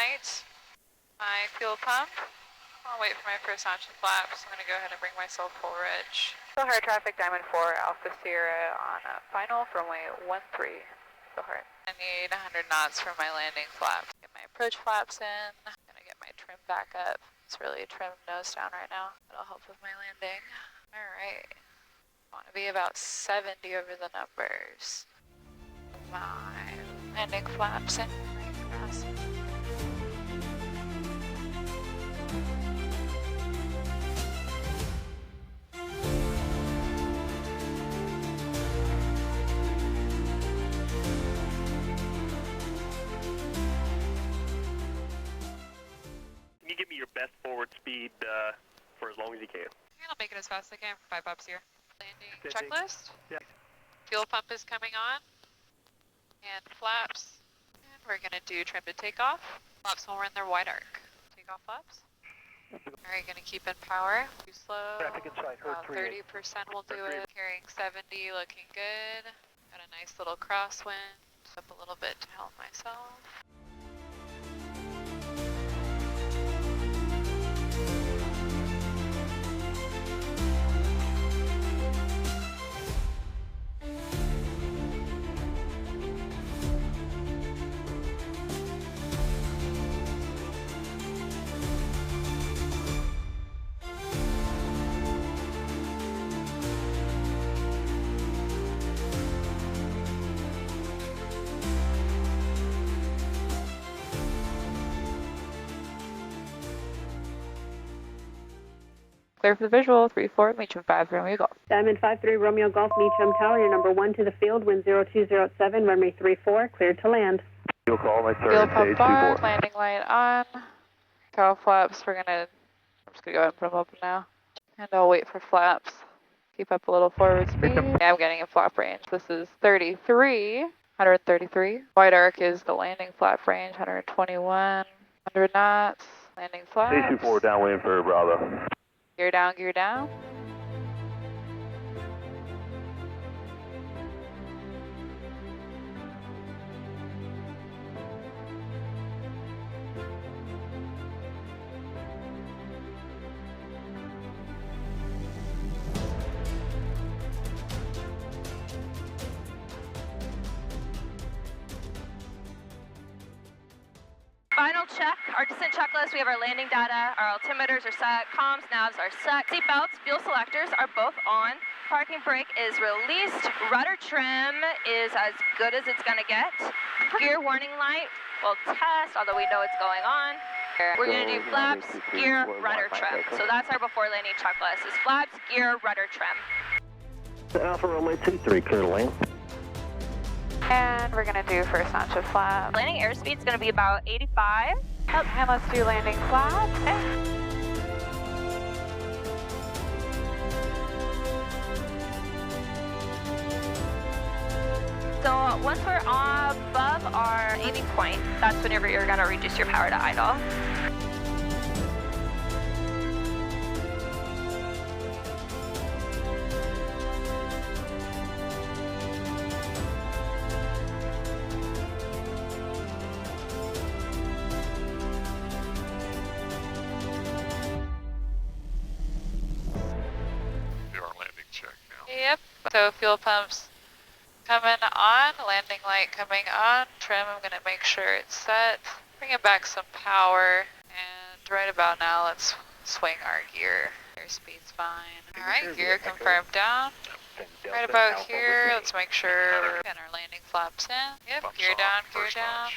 light my fuel pump. I'll wait for my first launch of flaps. I'm going to go ahead and bring myself full reg. Still hard traffic, Diamond 4, Alpha Sierra on final for runway 13. Still hard. I need 100 knots for my landing flaps. Get my approach flaps in. I'm going to get my trim back up. It's really trimmed nose down right now. That'll help with my landing. All right. I want to be about 70 over the numbers. My landing flaps in. Give me your best forward speed for as long as you can. I'll make it as fast as I can for 5 ups here. Landing Sending. checklist. Yeah. Fuel pump is coming on. And flaps. And we're going to do trim to takeoff. Flaps will run their wide arc. Takeoff flaps. Alright, going to keep in power. Too slow. Traffic inside, About 30% will do it. Carrying 70, looking good. Got a nice little crosswind. Up a little bit to help myself. Clear for the visual, 3-4, Meacham 5, Romeo Golf. Diamond 5-3, Romeo Golf, Meacham Tower, your number 1 to the field, wind 0207, runway 34, cleared to land. Fuel call, my Fuel pump on, landing light on. Tail flaps, I'm just gonna go ahead and put them up now. And I'll wait for flaps. Keep up a little forward speed. Yeah, I'm getting a flap range. This is 33, 133. Wide arc is the landing flap range, 121, 100 knots, landing flaps. Station 4 downwind for Bravo. Gear down, gear down. Final check, our descent checklist, we have our landing data, our altimeters are set, comms, navs are set, seatbelts, fuel selectors are both on, parking brake is released, rudder trim is as good as it's going to get, gear warning light will test, although we know it's going on. We're going to do flaps, gear, rudder trim. So that's our before landing checklist, is flaps, gear, rudder trim. Alpha runway 23, clear to land. And we're gonna do first launch of flaps. Landing airspeed is going to be about 85. And let's do landing flaps. So once we're above our aiming point, that's whenever you're going to reduce your power to idle. Yep, so fuel pumps coming on, landing light coming on, trim I'm going to make sure it's set, bringing back some power, and right about now let's swing our gear. Airspeed's fine. Alright, gear confirmed down. Right about here, let's make sure we're getting our landing flaps in. Yep, gear down, gear down.